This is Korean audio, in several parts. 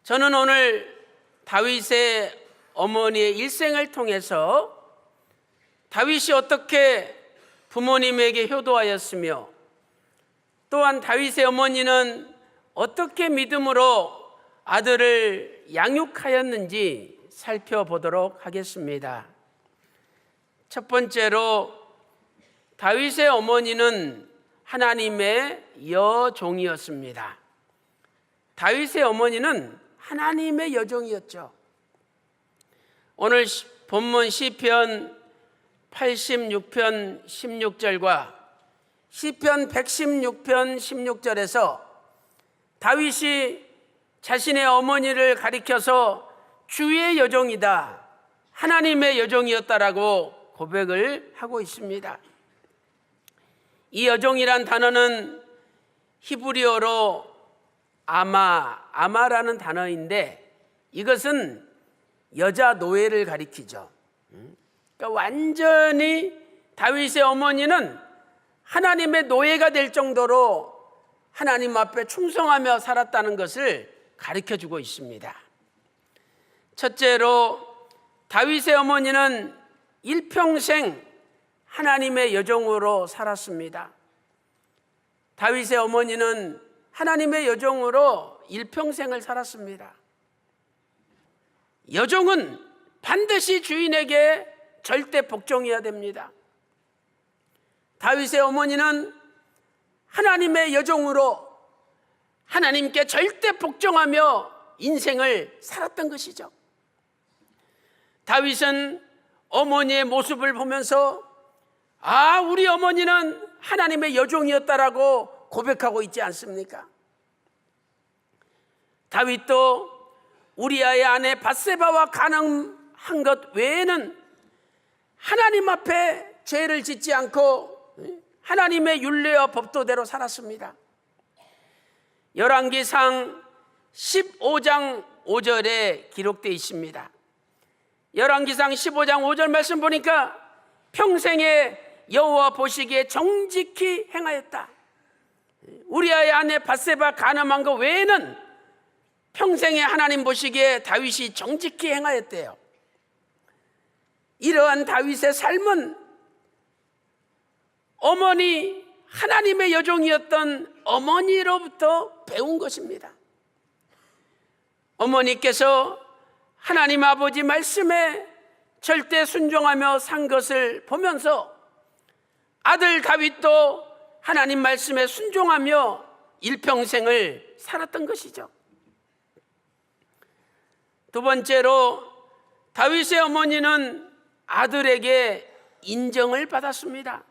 저는 오늘 다윗의 어머니의 일생을 통해서 다윗이 어떻게 부모님에게 효도하였으며 또한 다윗의 어머니는 어떻게 믿음으로 아들을 양육하였는지 살펴보도록 하겠습니다. 첫 번째로 다윗의 어머니는 하나님의 여종이었습니다. 다윗의 어머니는 하나님의 여종이었죠. 오늘 본문 시편 86편 16절과 시편 116편 16절에서 다윗이 자신의 어머니를 가리켜서 주의 여종이다, 하나님의 여종이었다라고 고백을 하고 있습니다. 이 여종이란 단어는 히브리어로 아마라는 단어인데 이것은 여자 노예를 가리키죠. 그러니까 완전히 다윗의 어머니는 하나님의 노예가 될 정도로 하나님 앞에 충성하며 살았다는 것을 가르쳐주고 있습니다. 첫째로 다윗의 어머니는 일평생 하나님의 여종으로 살았습니다. 다윗의 어머니는 하나님의 여종으로 일평생을 살았습니다. 여종은 반드시 주인에게 절대 복종해야 됩니다. 다윗의 어머니는 하나님의 여종으로 하나님께 절대 복종하며 인생을 살았던 것이죠. 다윗은 어머니의 모습을 보면서 우리 어머니는 하나님의 여종이었다라고 고백하고 있지 않습니까? 다윗도 우리아의 아내 밧세바와 간음한 것 외에는 하나님 앞에 죄를 짓지 않고 하나님의 율례와 법도대로 살았습니다. 열왕기상 15장 5절에 기록되어 있습니다. 열왕기상 15장 5절 말씀 보니까 평생에 여호와 보시기에 정직히 행하였다. 우리아의 아내 밧세바 간음한 것 외에는 평생에 하나님 보시기에 다윗이 정직히 행하였대요. 이러한 다윗의 삶은 어머니, 하나님의 여종이었던 어머니로부터 배운 것입니다. 어머니께서 하나님 아버지 말씀에 절대 순종하며 산 것을 보면서 아들 다윗도 하나님 말씀에 순종하며 일평생을 살았던 것이죠. 두 번째로 다윗의 어머니는 아들에게 인정을 받았습니다.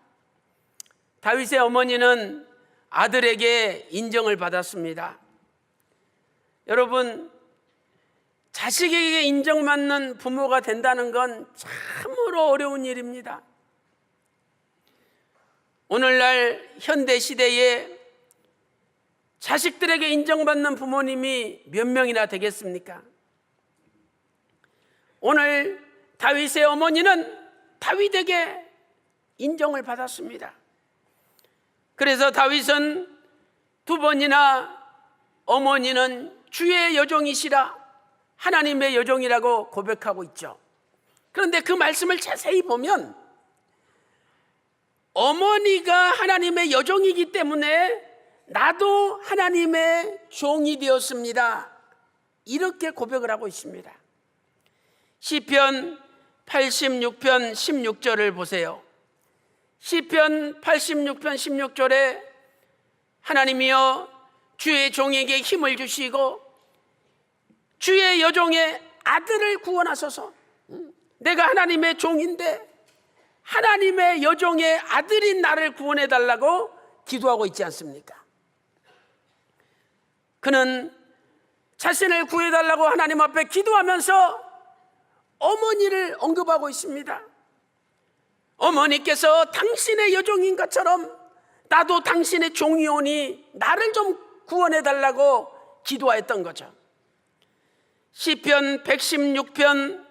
다윗의 어머니는 아들에게 인정을 받았습니다. 여러분, 자식에게 인정받는 부모가 된다는 건 참으로 어려운 일입니다. 오늘날 현대 시대에 자식들에게 인정받는 부모님이 몇 명이나 되겠습니까? 오늘 다윗의 어머니는 다윗에게 인정을 받았습니다. 그래서 다윗은 두 번이나 어머니는 주의 여종이시라, 하나님의 여종이라고 고백하고 있죠. 그런데 그 말씀을 자세히 보면 어머니가 하나님의 여종이기 때문에 나도 하나님의 종이 되었습니다, 이렇게 고백을 하고 있습니다. 시편 86편 16절을 보세요. 시편 86편 16절에 하나님이여 주의 종에게 힘을 주시고 주의 여종의 아들을 구원하소서. 내가 하나님의 종인데 하나님의 여종의 아들인 나를 구원해 달라고 기도하고 있지 않습니까? 그는 자신을 구해 달라고 하나님 앞에 기도하면서 어머니를 언급하고 있습니다. 어머니께서 당신의 여종인 것처럼 나도 당신의 종이오니 나를 좀 구원해 달라고 기도했던 거죠. 시편 116편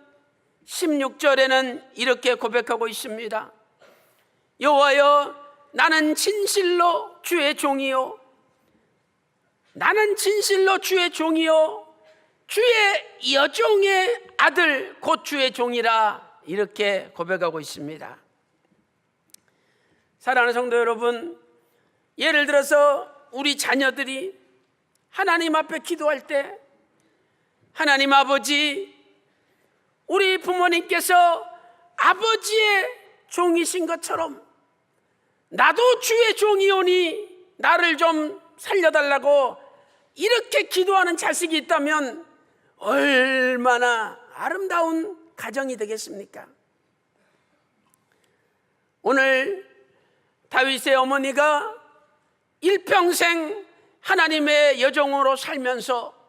16절에는 이렇게 고백하고 있습니다. 여호와여, 나는 진실로 주의 종이요, 나는 진실로 주의 종이요, 주의 여종의 아들 곧 주의 종이라 이렇게 고백하고 있습니다. 사랑하는 성도 여러분, 예를 들어서 우리 자녀들이 하나님 앞에 기도할 때 하나님 아버지, 우리 부모님께서 아버지의 종이신 것처럼 나도 주의 종이오니 나를 좀 살려달라고 이렇게 기도하는 자식이 있다면 얼마나 아름다운 가정이 되겠습니까? 오늘 다윗의 어머니가 일평생 하나님의 여종으로 살면서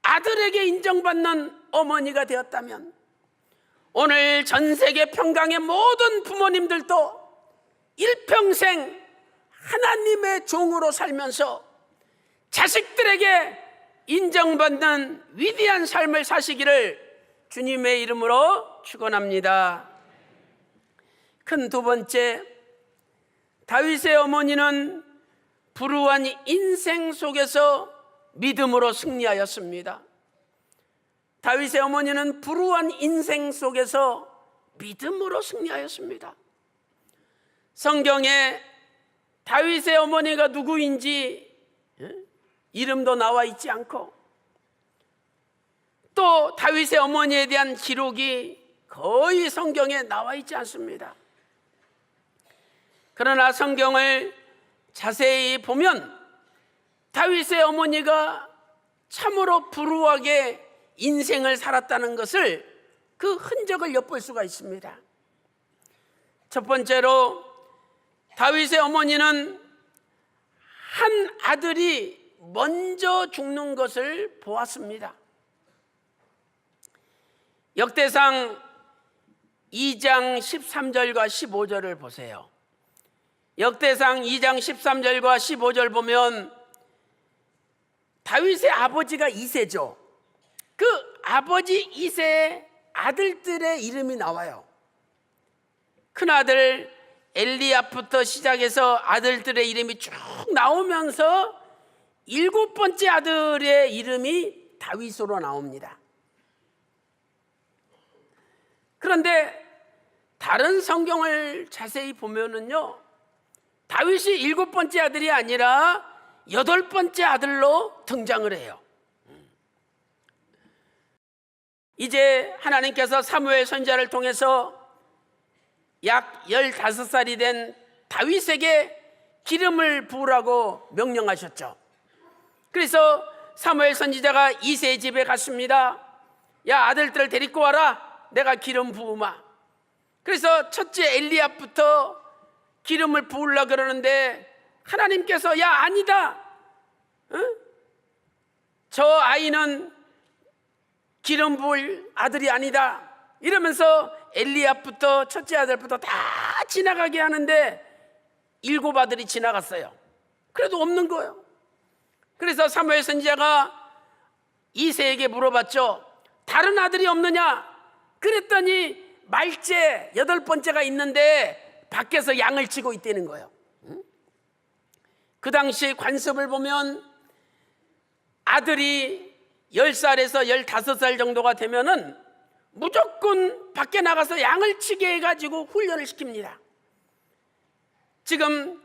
아들에게 인정받는 어머니가 되었다면 오늘 전 세계 평강의 모든 부모님들도 일평생 하나님의 종으로 살면서 자식들에게 인정받는 위대한 삶을 사시기를 주님의 이름으로 축원합니다. 큰 두 번째, 다윗의 어머니는 불우한 인생 속에서 믿음으로 승리하였습니다. 다윗의 어머니는 불우한 인생 속에서 믿음으로 승리하였습니다. 성경에 다윗의 어머니가 누구인지 이름도 나와 있지 않고 또 다윗의 어머니에 대한 기록이 거의 성경에 나와 있지 않습니다. 그러나 성경을 자세히 보면 다윗의 어머니가 참으로 불우하게 인생을 살았다는 것을 그 흔적을 엿볼 수가 있습니다. 첫 번째로 다윗의 어머니는 한 아들이 먼저 죽는 것을 보았습니다. 역대상 2장 13절과 15절을 보세요. 역대상 2장 13절과 15절 보면 다윗의 아버지가 이새죠. 그 아버지 이새의 아들들의 이름이 나와요. 큰아들 엘리압부터 시작해서 아들들의 이름이 쭉 나오면서 7번째 아들의 이름이 다윗으로 나옵니다. 그런데 다른 성경을 자세히 보면은요, 다윗이 7번째 아들이 아니라 8번째 아들로 등장을 해요. 이제 하나님께서 사무엘 선지자를 통해서 약 15살이 된 다윗에게 기름을 부으라고 명령하셨죠. 그래서 사무엘 선지자가 이새의 집에 갔습니다. 야, 아들들을 데리고 와라, 내가 기름 부으마. 그래서 첫째 엘리압부터 기름을 부으려고 그러는데 하나님께서 야, 아니다, 저 아이는 기름 부을 아들이 아니다 이러면서 엘리압부터 첫째 아들부터 다 지나가게 하는데 7 아들이 지나갔어요. 그래도 없는 거예요. 그래서 사무엘 선지자가 이새에게 물어봤죠. 다른 아들이 없느냐? 그랬더니 말째 8번째가 있는데 밖에서 양을 치고 있다는 거예요. 그 당시 관습을 보면 아들이 10살에서 15살 정도가 되면은 무조건 밖에 나가서 양을 치게 해가지고 훈련을 시킵니다. 지금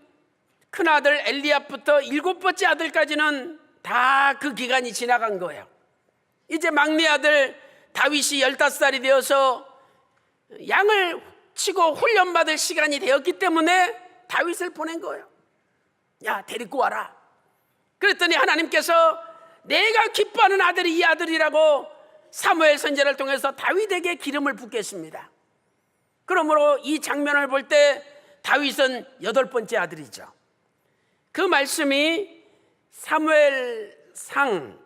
큰아들 엘리압부터 7번째 아들까지는 다 그 기간이 지나간 거예요. 이제 막내 아들 다윗이 15살이 되어서 양을 치고 훈련받을 시간이 되었기 때문에 다윗을 보낸 거예요. 야, 데리고 와라. 그랬더니 하나님께서 내가 기뻐하는 아들이 이 아들이라고 사무엘 선지자를 통해서 다윗에게 기름을 붓겠습니다. 그러므로 이 장면을 볼 때 다윗은 8번째 아들이죠. 그 말씀이 사무엘상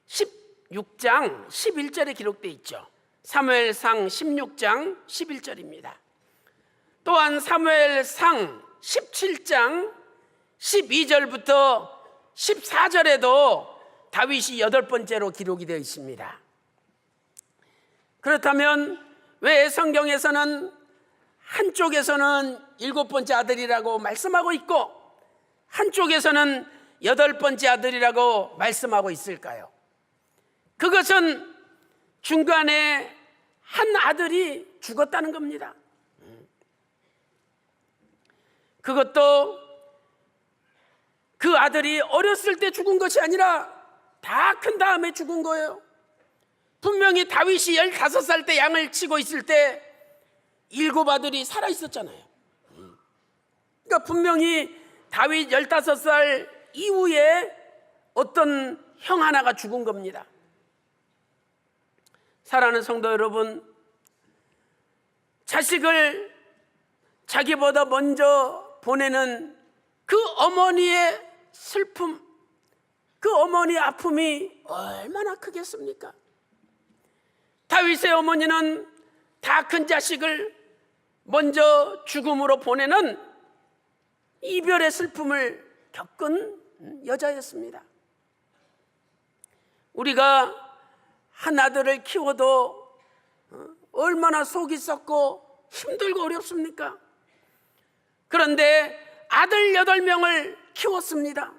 16장 11절에 기록되어 있죠. 사무엘상 16장 11절입니다. 또한 사무엘상 17장 12절부터 14절에도 다윗이 8번째로 기록이 되어 있습니다. 그렇다면 왜 성경에서는 한쪽에서는 7번째 아들이라고 말씀하고 있고 한쪽에서는 8번째 아들이라고 말씀하고 있을까요? 그것은 중간에 한 아들이 죽었다는 겁니다. 그것도 그 아들이 어렸을 때 죽은 것이 아니라 다 큰 다음에 죽은 거예요. 분명히 다윗이 15살 때 양을 치고 있을 때 7 아들이 살아 있었잖아요. 그러니까 분명히 다윗 15살 이후에 어떤 형 하나가 죽은 겁니다. 사랑하는 성도 여러분, 자식을 자기보다 먼저 보내는 그 어머니의 슬픔, 그 어머니의 아픔이 얼마나 크겠습니까? 다윗의 어머니는 다 큰 자식을 먼저 죽음으로 보내는 이별의 슬픔을 겪은 여자였습니다. 우리가 한 아들을 키워도 얼마나 속이 썩고 힘들고 어렵습니까? 그런데 아들 8명을 키웠습니다.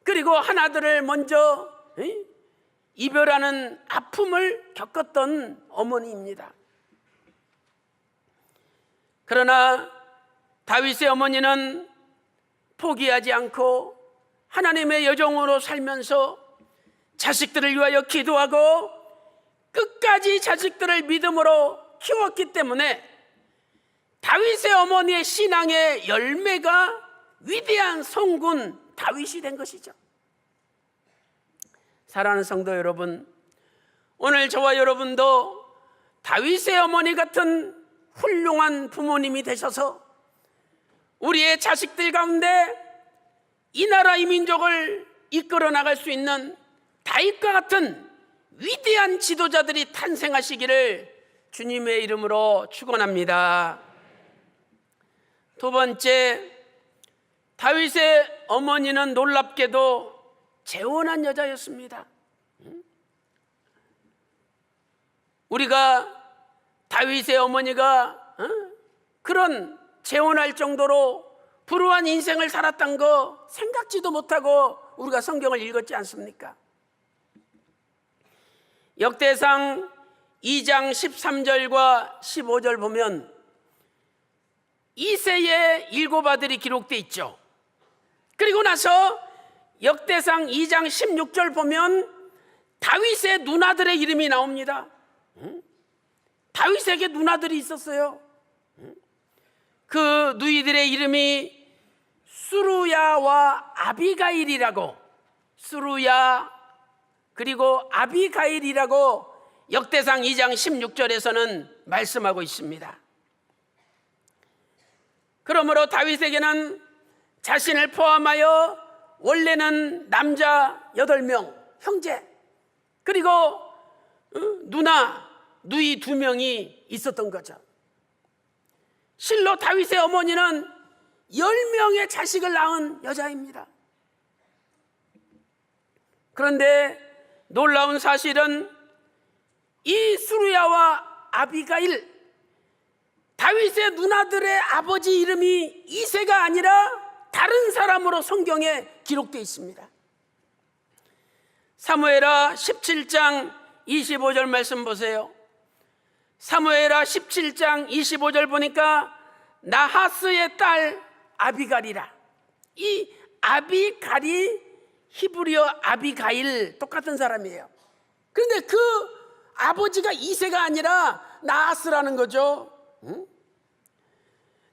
그리고 한 아들을 먼저 이별하는 아픔을 겪었던 어머니입니다. 그러나 다윗의 어머니는 포기하지 않고 하나님의 여종으로 살면서 자식들을 위하여 기도하고 끝까지 자식들을 믿음으로 키웠기 때문에 다윗의 어머니의 신앙의 열매가 위대한 성군 다윗이 된 것이죠. 사랑하는 성도 여러분, 오늘 저와 여러분도 다윗의 어머니 같은 훌륭한 부모님이 되셔서 우리의 자식들 가운데 이 나라 이 민족을 이끌어 나갈 수 있는 다윗과 같은 위대한 지도자들이 탄생하시기를 주님의 이름으로 축원합니다. 두 번째, 다윗의 어머니는 놀랍게도 재혼한 여자였습니다. 우리가 다윗의 어머니가 그런 재혼할 정도로 불우한 인생을 살았던 거 생각지도 못하고 우리가 성경을 읽었지 않습니까? 역대상 2장 13절과 15절 보면 이새의 7 아들이 기록되어 있죠. 그리고 나서 역대상 2장 16절 보면 다윗의 누나들의 이름이 나옵니다. 다윗에게 누나들이 있었어요. 그 누이들의 이름이 수루야와 아비가일이라고, 수루야 그리고 아비가일이라고 역대상 2장 16절에서는 말씀하고 있습니다. 그러므로 다윗에게는 자신을 포함하여 원래는 남자 8명, 형제, 그리고 누나, 누이 2명이 있었던 거죠. 실로 다윗의 어머니는 10명의 자식을 낳은 여자입니다. 그런데 놀라운 사실은 이 수루야와 아비가일, 다윗의 누나들의 아버지 이름이 이새가 아니라 다른 사람으로 성경에 기록되어 있습니다. 사무엘하 17장 25절 말씀 보세요. 사무엘하 17장 25절 보니까 나하스의 딸 아비갈이라. 이 아비갈이 히브리어 아비가일, 똑같은 사람이에요. 그런데 그 아버지가 이새가 아니라 나하스라는 거죠.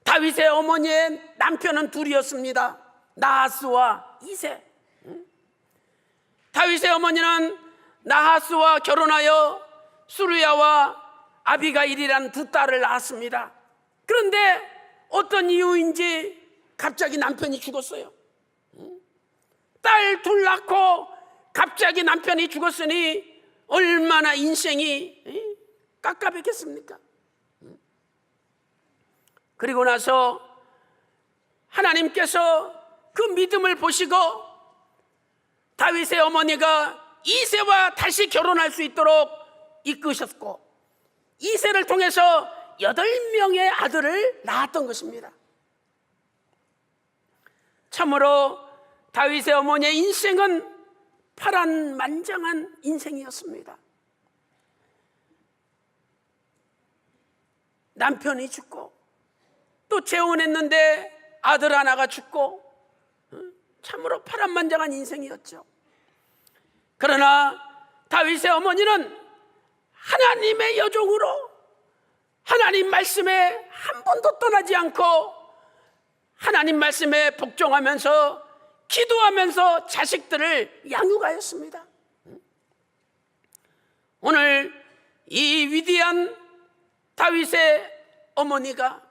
다윗의 어머니의 남편은 둘이었습니다. 나하스와 이새. 다윗의 어머니는 나하스와 결혼하여 수르야와 아비가일이라는 2 딸을 낳았습니다. 그런데 어떤 이유인지 갑자기 남편이 죽었어요. 딸 2 낳고 갑자기 남편이 죽었으니 얼마나 인생이 깝깝했겠습니까? 그리고 나서 하나님께서 그 믿음을 보시고 다윗의 어머니가 이새와 다시 결혼할 수 있도록 이끄셨고, 이새를 통해서 8명의 아들을 낳았던 것입니다. 참으로 다윗의 어머니의 인생은 파란만장한 인생이었습니다. 남편이 죽고 또 재혼했는데 아들 하나가 죽고 참으로 파란만장한 인생이었죠. 그러나 다윗의 어머니는 하나님의 여종으로 하나님 말씀에 한 번도 떠나지 않고 하나님 말씀에 복종하면서 기도하면서 자식들을 양육하였습니다. 오늘 이 위대한 다윗의 어머니가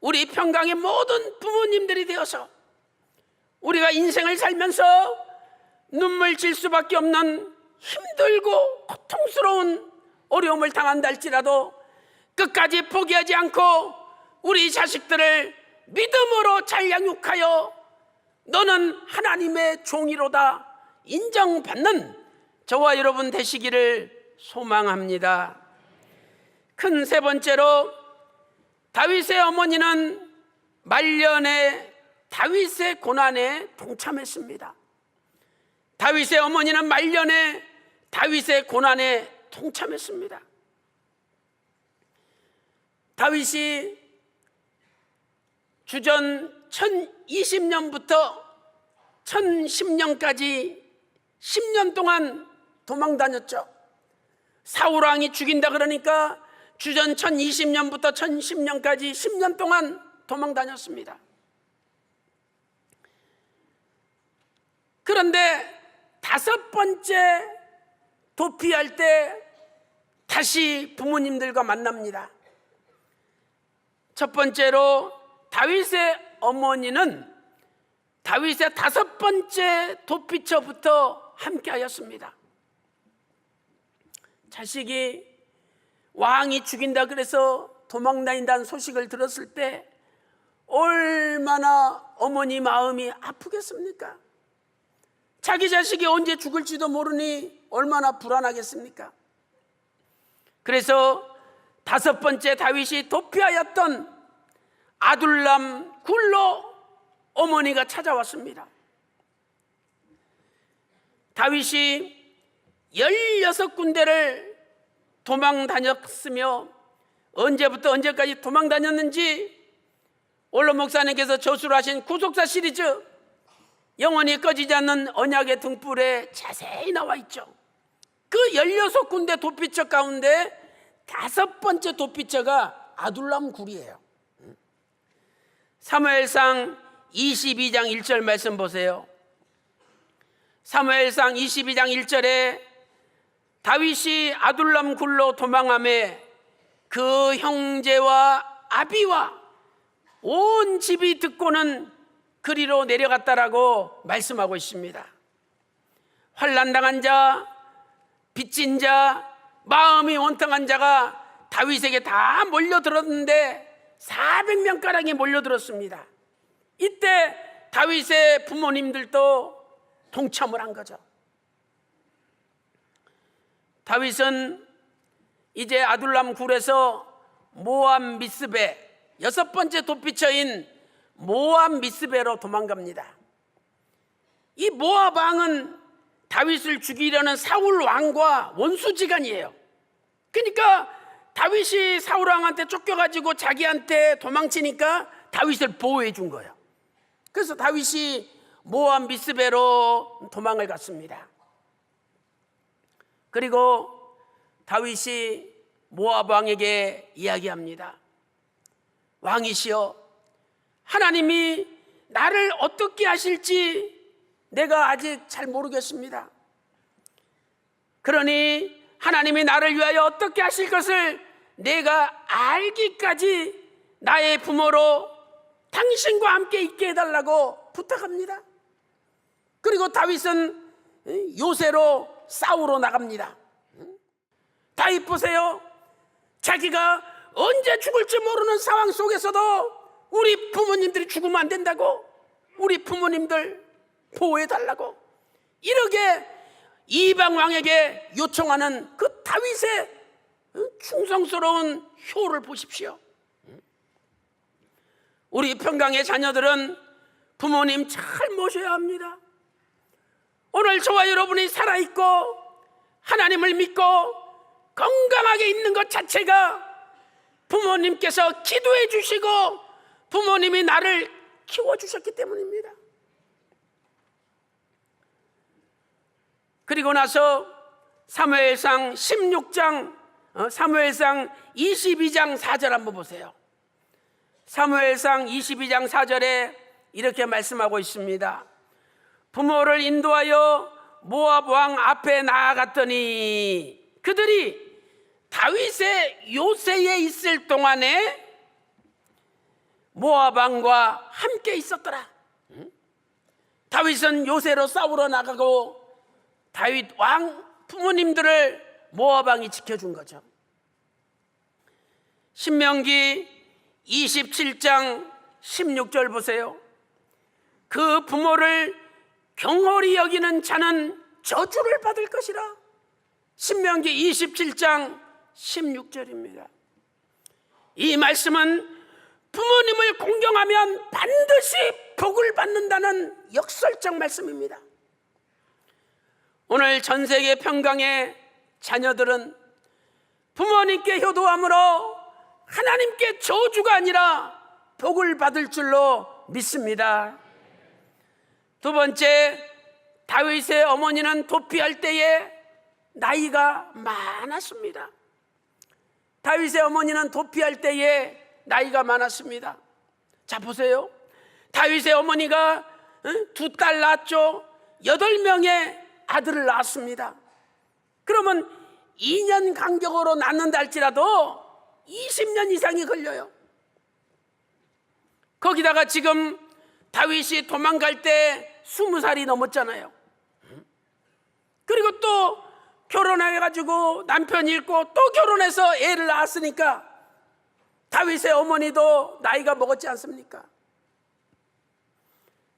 우리 평강의 모든 부모님들이 되어서 우리가 인생을 살면서 눈물 질 수밖에 없는 힘들고 고통스러운 어려움을 당한다 할지라도 끝까지 포기하지 않고 우리 자식들을 믿음으로 잘 양육하여 너는 하나님의 종이로다 인정받는 저와 여러분 되시기를 소망합니다. 큰 세 번째로 다윗의 어머니는 말년에 다윗의 고난에 동참했습니다. 다윗의 어머니는 말년에 다윗의 고난에 동참했습니다. 다윗이 주전 1020년부터 1010년까지 10년 동안 도망 다녔죠. 사울 왕이 죽인다 그러니까 주전 1020년부터 1010년까지 10년 동안 도망 다녔습니다. 그런데 5번째 도피할 때 다시 부모님들과 만납니다. 첫 번째로 다윗의 어머니는 다윗의 5번째 도피처부터 함께 하였습니다. 자식이 왕이 죽인다 그래서 도망 다닌다는 소식을 들었을 때 얼마나 어머니 마음이 아프겠습니까? 자기 자식이 언제 죽을지도 모르니 얼마나 불안하겠습니까? 그래서 5번째 다윗이 도피하였던 아둘람 굴로 어머니가 찾아왔습니다. 다윗이 16군데를 도망 다녔으며 언제부터 언제까지 도망 다녔는지 원로 목사님께서 저수로 하신 구속사 시리즈 영원히 꺼지지 않는 언약의 등불에 자세히 나와 있죠. 그 16군데 도피처 가운데 5번째 도피처가 아둘람 굴이에요. 사무엘상 22장 1절 말씀 보세요. 사무엘상 22장 1절에 다윗이 아둘람 굴로 도망하매 그 형제와 아비와 온 집이 듣고는 그리로 내려갔다라고 말씀하고 있습니다. 환난당한 자, 빚진 자, 마음이 원통한 자가 다윗에게 다 몰려들었는데 400명가량이 몰려들었습니다. 이때 다윗의 부모님들도 동참을 한 거죠. 다윗은 이제 아둘람 굴에서 모압 미스베 6번째 도피처인 모압 미스베로 도망갑니다. 이 모압 왕은 다윗을 죽이려는 사울 왕과 원수지간이에요. 그러니까 다윗이 사울 왕한테 쫓겨가지고 자기한테 도망치니까 다윗을 보호해 준 거예요. 그래서 다윗이 모압 미스베로 도망을 갔습니다. 그리고 다윗이 모압 왕에게 이야기합니다. 왕이시여, 하나님이 나를 어떻게 하실지 내가 아직 잘 모르겠습니다. 그러니 하나님이 나를 위하여 어떻게 하실 것을 내가 알기까지 나의 부모로 당신과 함께 있게 해달라고 부탁합니다. 그리고 다윗은 요새로 싸우러 나갑니다. 다윗 보세요. 자기가 언제 죽을지 모르는 상황 속에서도 우리 부모님들이 죽으면 안 된다고, 우리 부모님들 보호해달라고 이렇게 이방 왕에게 요청하는 그 다윗의 충성스러운 효를 보십시오. 우리 평강의 자녀들은 부모님 잘 모셔야 합니다. 오늘 저와 여러분이 살아있고 하나님을 믿고 건강하게 있는 것 자체가 부모님께서 기도해 주시고 부모님이 나를 키워주셨기 때문입니다. 그리고 나서 사무엘상 16장 사무엘상 22장 4절 한번 보세요. 사무엘상 22장 4절에 이렇게 말씀하고 있습니다. 부모를 인도하여 모압 왕 앞에 나아갔더니 그들이 다윗의 요새에 있을 동안에 모압 왕과 함께 있었더라. 다윗은 요새로 싸우러 나가고 다윗 왕 부모님들을 모압 왕이 지켜준 거죠. 신명기 27장 16절 보세요. 그 부모를 경홀히 여기는 자는 저주를 받을 것이라. 신명기 27장 16절입니다. 이 말씀은 부모님을 공경하면 반드시 복을 받는다는 역설적 말씀입니다. 오늘 전 세계 평강의 자녀들은 부모님께 효도함으로 하나님께 저주가 아니라 복을 받을 줄로 믿습니다. 두 번째, 다윗의 어머니는 도피할 때에 나이가 많았습니다. 다윗의 어머니는 도피할 때에 나이가 많았습니다. 자 보세요. 다윗의 어머니가 두 딸 낳았죠. 8명의 아들을 낳았습니다. 그러면 2년 간격으로 낳는다 할지라도 20년 이상이 걸려요. 거기다가 지금 다윗이 도망갈 때 20살이 넘었잖아요. 그리고 또 결혼해가지고 남편 잃고 또 결혼해서 애를 낳았으니까 다윗의 어머니도 나이가 먹었지 않습니까?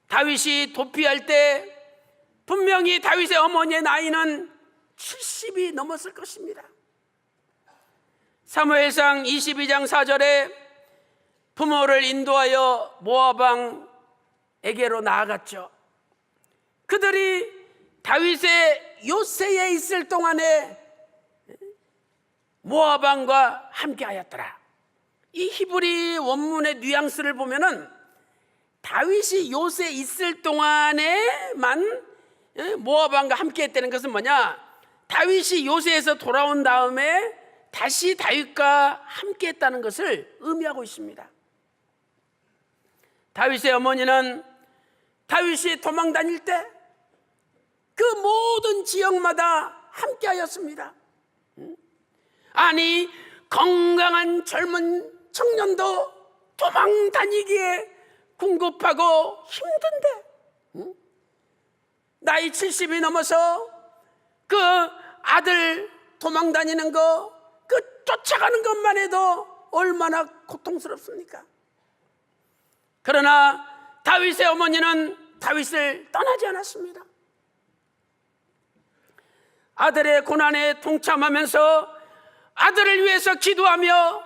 다윗이 도피할 때 분명히 다윗의 어머니의 나이는 70이 넘었을 것입니다. 사무엘상 22장 4절에 부모를 인도하여 모압 왕에게로 나아갔죠. 그들이 다윗의 요새에 있을 동안에 모압 왕과 함께하였더라. 이 히브리 원문의 뉘앙스를 보면은 다윗이 요새 있을 동안에만 모압 왕과 함께했다는 것은 뭐냐? 다윗이 요새에서 돌아온 다음에 다시 다윗과 함께했다는 것을 의미하고 있습니다. 다윗의 어머니는 다윗이 도망 다닐 때 그 모든 지역마다 함께하였습니다. 아니, 건강한 젊은 청년도 도망 다니기에 궁급하고 힘든데 나이 70이 넘어서 그 아들 도망 다니는 거, 그 쫓아가는 것만 해도 얼마나 고통스럽습니까? 그러나 다윗의 어머니는 다윗을 떠나지 않았습니다. 아들의 고난에 동참하면서 아들을 위해서 기도하며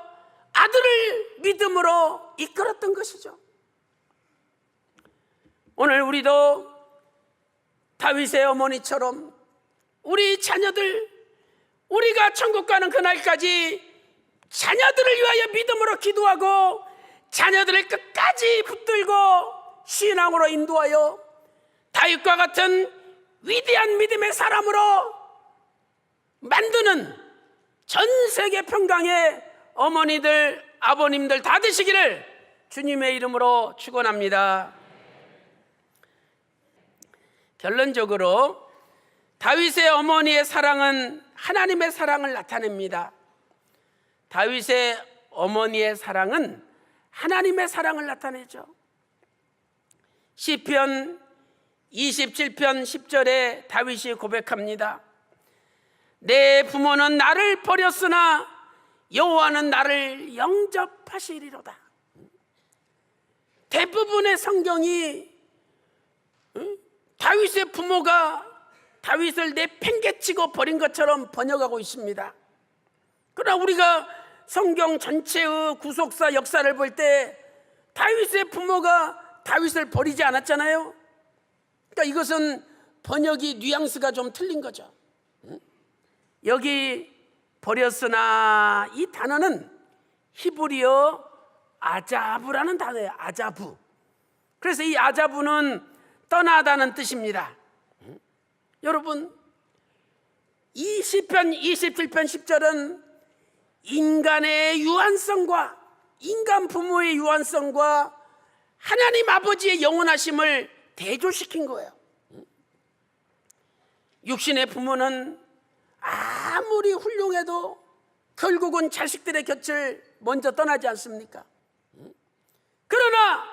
아들을 믿음으로 이끌었던 것이죠. 오늘 우리도 다윗의 어머니처럼 우리 자녀들, 우리가 천국 가는 그날까지 자녀들을 위하여 믿음으로 기도하고 자녀들을 끝까지 붙들고 신앙으로 인도하여 다윗과 같은 위대한 믿음의 사람으로 만드는 전 세계 평강의 어머니들, 아버님들 다 되시기를 주님의 이름으로 축원합니다. 결론적으로 다윗의 어머니의 사랑은 하나님의 사랑을 나타냅니다. 다윗의 어머니의 사랑은 하나님의 사랑을 나타내죠. 시편 27편 10절에 다윗이 고백합니다. 내 부모는 나를 버렸으나 여호와는 나를 영접하시리로다. 대부분의 성경이 다윗의 부모가 다윗을 내팽개치고 버린 것처럼 번역하고 있습니다. 그러나 우리가 성경 전체의 구속사 역사를 볼 때 다윗의 부모가 다윗을 버리지 않았잖아요. 그러니까 이것은 번역이 뉘앙스가 좀 틀린 거죠. 여기 버렸으나 이 단어는 히브리어 아자부라는 단어예요. 아자부. 그래서 이 아자부는 떠나다는 뜻입니다. 여러분, 이 시편 27편 10절은 인간의 유한성과 인간 부모의 유한성과 하나님 아버지의 영원하심을 대조시킨 거예요. 육신의 부모는 아무리 훌륭해도 결국은 자식들의 곁을 먼저 떠나지 않습니까? 그러나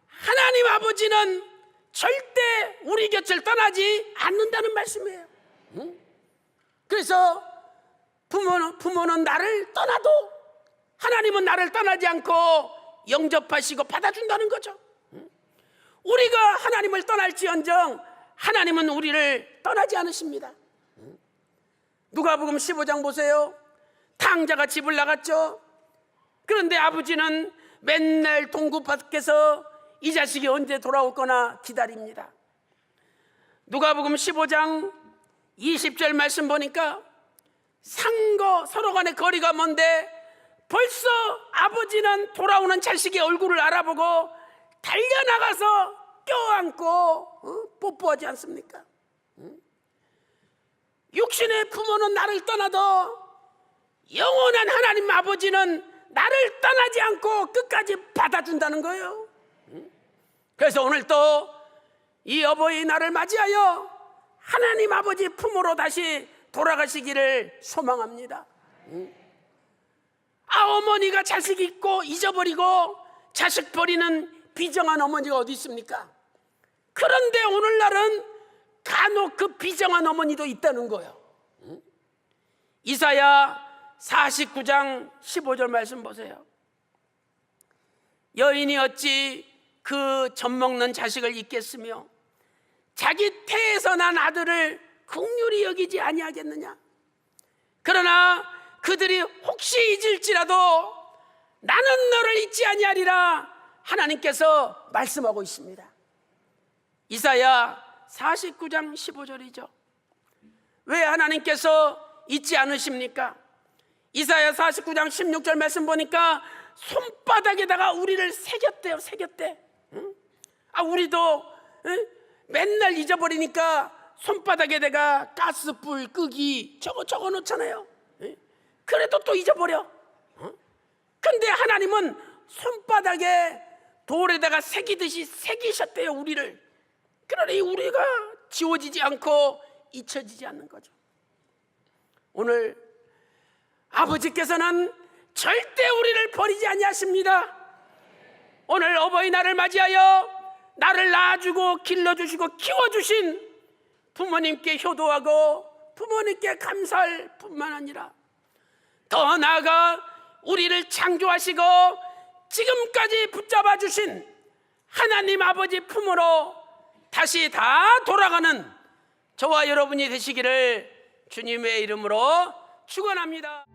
하나님 아버지는 절대 우리 곁을 떠나지 않는다는 말씀이에요. 그래서 부모는 나를 떠나도 하나님은 나를 떠나지 않고 영접하시고 받아준다는 거죠. 우리가 하나님을 떠날지언정 하나님은 우리를 떠나지 않으십니다. 누가복음 15장 보세요. 탕자가 집을 나갔죠. 그런데 아버지는 맨날 동굴 밖에서 이 자식이 언제 돌아올 거나 기다립니다. 누가복음 15장 20절 말씀 보니까 상거 서로 간의 거리가 먼데 벌써 아버지는 돌아오는 자식의 얼굴을 알아보고 달려나가서 껴안고 뽀뽀하지 않습니까? 육신의 부모는 나를 떠나도 영원한 하나님 아버지는 나를 떠나지 않고 끝까지 받아준다는 거예요. 그래서 오늘 또 이 어버이날을 맞이하여 하나님 아버지 품으로 다시 돌아가시기를 소망합니다. 어머니가 자식 있고 잊어버리고 자식 버리는 비정한 어머니가 어디 있습니까? 그런데 오늘날은 간혹 그 비정한 어머니도 있다는 거예요. 이사야 49장 15절 말씀 보세요. 여인이 어찌 그 젖먹는 자식을 잊겠으며 자기 태에서 난 아들을 긍휼히 여기지 아니하겠느냐. 그러나 그들이 혹시 잊을지라도 나는 너를 잊지 아니하리라 하나님께서 말씀하고 있습니다. 이사야 49장 15절이죠. 왜 하나님께서 잊지 않으십니까? 이사야 49장 16절 말씀 보니까 손바닥에다가 우리를 새겼대요. 새겼대. 우리도 맨날 잊어버리니까 손바닥에다가 가스불 끄기 적어 놓잖아요. 그래도 또 잊어버려. 근데 하나님은 손바닥에 돌에다가 새기듯이 새기셨대요, 우리를. 그러니 우리가 지워지지 않고 잊혀지지 않는 거죠. 오늘 아버지께서는 절대 우리를 버리지 아니하십니다. 오늘 어버이날을 맞이하여 나를 낳아주고 길러주시고 키워주신 부모님께 효도하고 부모님께 감사할 뿐만 아니라 더 나아가 우리를 창조하시고 지금까지 붙잡아 주신 하나님 아버지 품으로 다시 다 돌아가는 저와 여러분이 되시기를 주님의 이름으로 축원합니다.